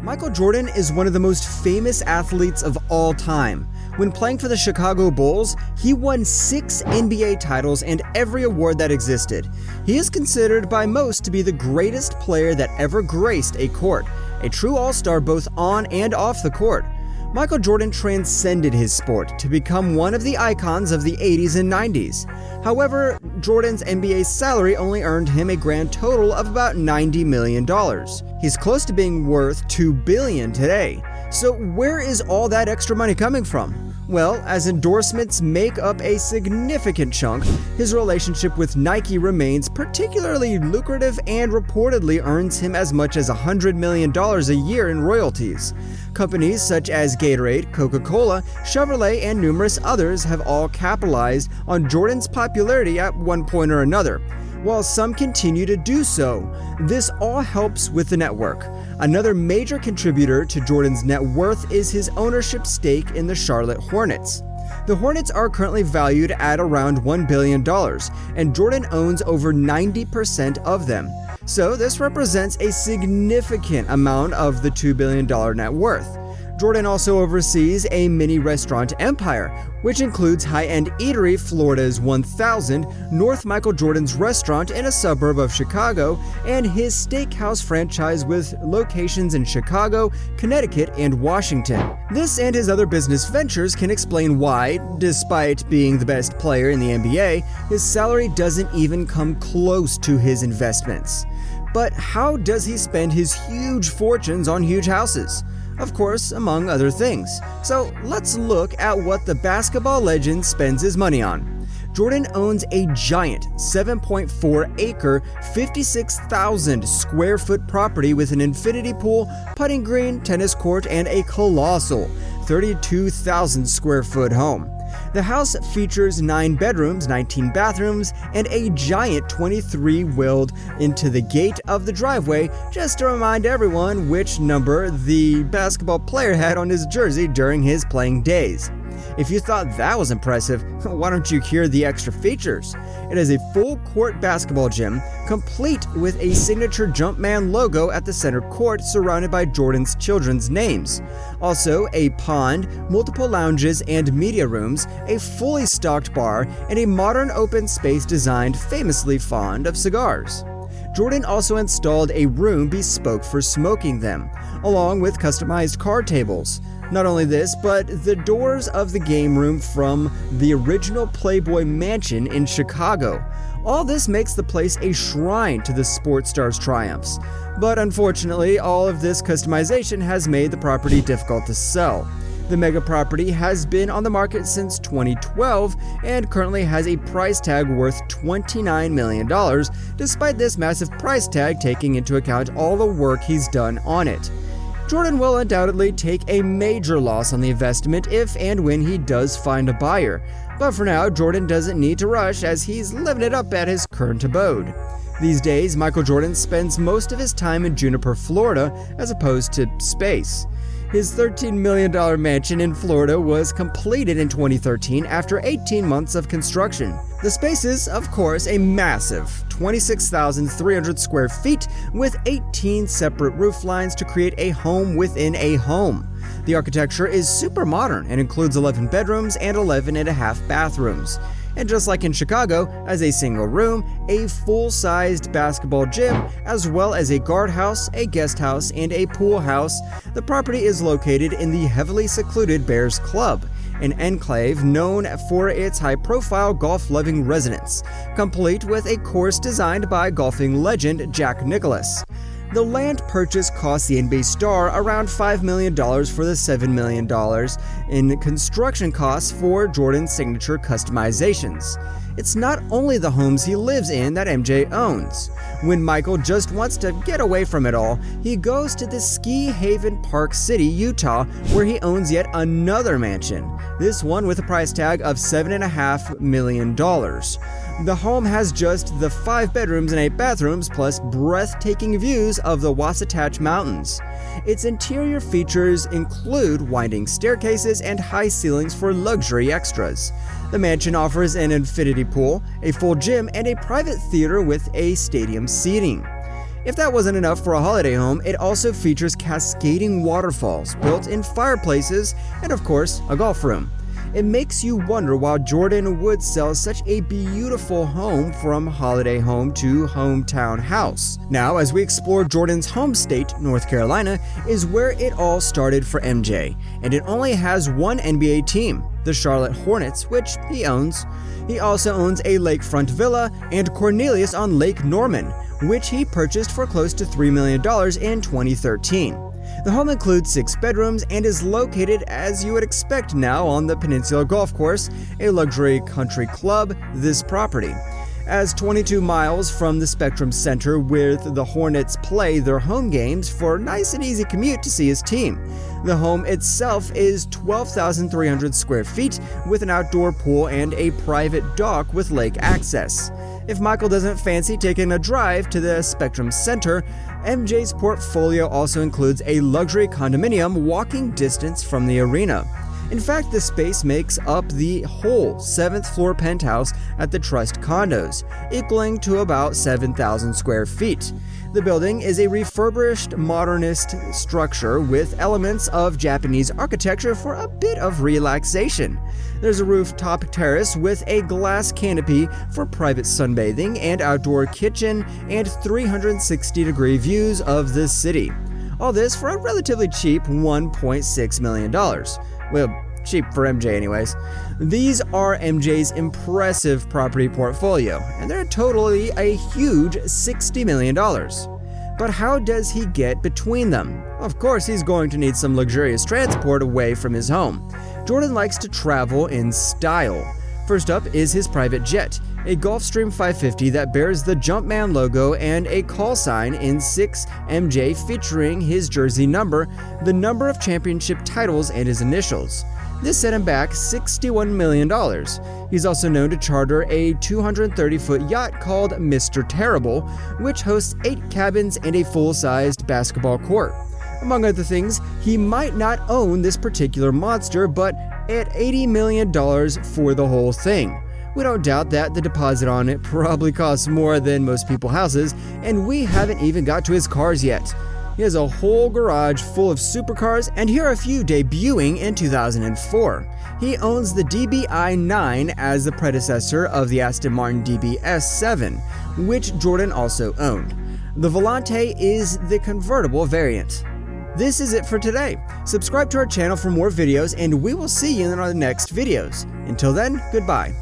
Michael Jordan is one of the most famous athletes of all time. When playing for the Chicago Bulls, he won 6 NBA titles and every award that existed. He is considered by most to be the greatest player that ever graced a court, a true all-star both on and off the court. Michael Jordan transcended his sport to become one of the icons of the 80s and 90s. However, Jordan's NBA salary only earned him a grand total of about $90 million. He's close to being worth $2 billion today. So where is all that extra money coming from? Well, as endorsements make up a significant chunk, his relationship with Nike remains particularly lucrative and reportedly earns him as much as $100 million a year in royalties. Companies such as Gatorade, Coca-Cola, Chevrolet, and numerous others have all capitalized on Jordan's popularity at one point or another. While some continue to do so, this all helps with the network. Another major contributor to Jordan's net worth is his ownership stake in the Charlotte Hornets. The Hornets are currently valued at around $1 billion, and Jordan owns over 90% of them. So this represents a significant amount of the $2 billion net worth. Jordan also oversees a mini restaurant empire, which includes high-end eatery Florida's 1000, North Michael Jordan's restaurant in a suburb of Chicago, and his steakhouse franchise with locations in Chicago, Connecticut, and Washington. This and his other business ventures can explain why, despite being the best player in the NBA, his salary doesn't even come close to his investments. But how does he spend his huge fortunes on huge houses? Of course, among other things. So let's look at what the basketball legend spends his money on. Jordan owns a giant 7.4-acre, 56,000 square foot property with an infinity pool, putting green, tennis court, and a colossal 32,000 square foot home. The house features 9 bedrooms, 19 bathrooms, and a giant 23 wheeled into the gate of the driveway, just to remind everyone which number the basketball player had on his jersey during his playing days. If you thought that was impressive, why don't you hear the extra features? It is a full-court basketball gym, complete with a signature Jumpman logo at the center court surrounded by Jordan's children's names. Also, a pond, multiple lounges and media rooms, a fully stocked bar, and a modern open space designed famously fond of cigars. Jordan also installed a room bespoke for smoking them, along with customized card tables. Not only this, but the doors of the game room from the original Playboy Mansion in Chicago. All this makes the place a shrine to the sports star's triumphs. But unfortunately, all of this customization has made the property difficult to sell. The mega property has been on the market since 2012 and currently has a price tag worth $29 million, despite this massive price tag taking into account all the work he's done on it. Jordan will undoubtedly take a major loss on the investment if and when he does find a buyer, but for now, Jordan doesn't need to rush as he's living it up at his current abode. These days, Michael Jordan spends most of his time in Juniper, Florida, as opposed to space. His $13 million mansion in Florida was completed in 2013 after 18 months of construction. The space is, of course, a massive 26,300 square feet with 18 separate roof lines to create a home within a home. The architecture is super modern and includes 11 bedrooms and 11.5 bathrooms. And just like in Chicago, as a single room, a full-sized basketball gym, as well as a guardhouse, a guest house, and a pool house, the property is located in the heavily secluded Bears Club, an enclave known for its high-profile golf-loving residents, complete with a course designed by golfing legend Jack Nicklaus. The land purchase cost the NBA star around $5 million for the $7 million in construction costs for Jordan's signature customizations. It's not only the homes he lives in that MJ owns. When Michael just wants to get away from it all, he goes to the Ski Haven Park City, Utah, where he owns yet another mansion, this one with a price tag of $7.5 million. The home has just the 5 bedrooms and 8 bathrooms plus breathtaking views of the Wasatch Mountains. Its interior features include winding staircases and high ceilings for luxury extras. The mansion offers an infinity pool, a full gym, and a private theater with a stadium seating. If that wasn't enough for a holiday home, it also features cascading waterfalls, built-in fireplaces, and of course, a golf room. It makes you wonder why Jordan would sell such a beautiful home from holiday home to hometown house. Now, as we explore Jordan's home state, North Carolina, is where it all started for MJ, and it only has one NBA team, the Charlotte Hornets, which he owns. He also owns a lakefront villa and Cornelius on Lake Norman, which he purchased for close to $3 million in 2013. The home includes 6 bedrooms and is located, as you would expect now, on the Peninsula Golf Course, a luxury country club, this property. As 22 miles from the Spectrum Center, where the Hornets play their home games for a nice and easy commute to see his team. The home itself is 12,300 square feet with an outdoor pool and a private dock with lake access. If Michael doesn't fancy taking a drive to the Spectrum Center, MJ's portfolio also includes a luxury condominium walking distance from the arena. In fact, the space makes up the whole 7th floor penthouse at the Trust Condos, equaling to about 7,000 square feet. The building is a refurbished modernist structure with elements of Japanese architecture for a bit of relaxation. There's a rooftop terrace with a glass canopy for private sunbathing and outdoor kitchen and 360-degree views of the city. All this for a relatively cheap $1.6 million. Well, cheap for MJ anyways. These are MJ's impressive property portfolio, and they're totally a huge $60 million. But how does he get between them? Of course, he's going to need some luxurious transport away from his home. Jordan likes to travel in style. First up is his private jet, a Gulfstream 550 that bears the Jumpman logo and a call sign in 6MJ featuring his jersey number, the number of championship titles, and his initials. This set him back $61 million. He's also known to charter a 230-foot yacht called Mr. Terrible, which hosts 8 cabins and a full-sized basketball court. Among other things, he might not own this particular monster, but at $80 million for the whole thing. We don't doubt that the deposit on it probably costs more than most people's houses, and we haven't even got to his cars yet. He has a whole garage full of supercars, and here are a few debuting in 2004. He owns the DBi9 as the predecessor of the Aston Martin DBS7, which Jordan also owned. The Volante is the convertible variant. This is it for today. Subscribe to our channel for more videos, and we will see you in our next videos. Until then, goodbye.